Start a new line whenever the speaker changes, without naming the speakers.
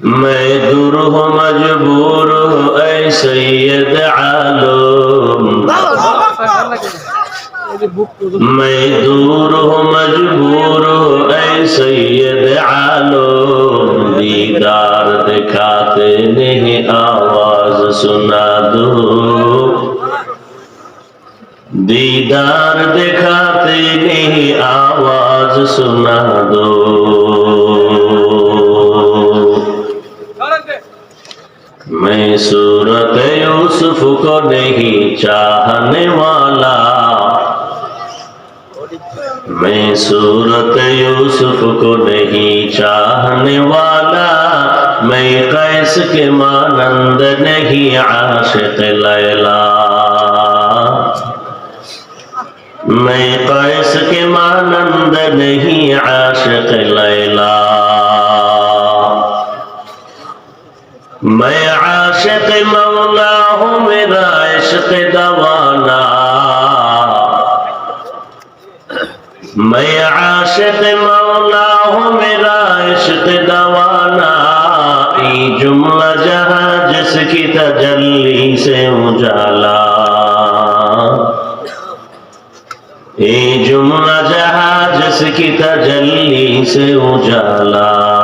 मैं दूर हूँ मजबूर हूँ ऐ सैयद आलम, मैं दूर हूँ मजबूर हूँ ऐ सैयद आलम, दीदार दिखाते नहीं आवाज सुना दो, दीदार दिखाते नहीं आवाज सुना दो। मैं सूरत यूसुफ को नहीं चाहने वाला, मैं सूरत यूसुफ को नहीं चाहने वाला, मैं कैस के मानंद नहीं आशिक लैला, मैं कैस के मानंद नहीं आशिक लैला, मैं आशिक मौला हूँ मेरा इश्क दवाना, मैं आशिक मौला हूँ मेरा इश्क दवाना, ये जुमला जहाँ जिसकी तजल्ली से उजाला, ये जुमला जहाँ जिसकी तजल्ली से उजाला।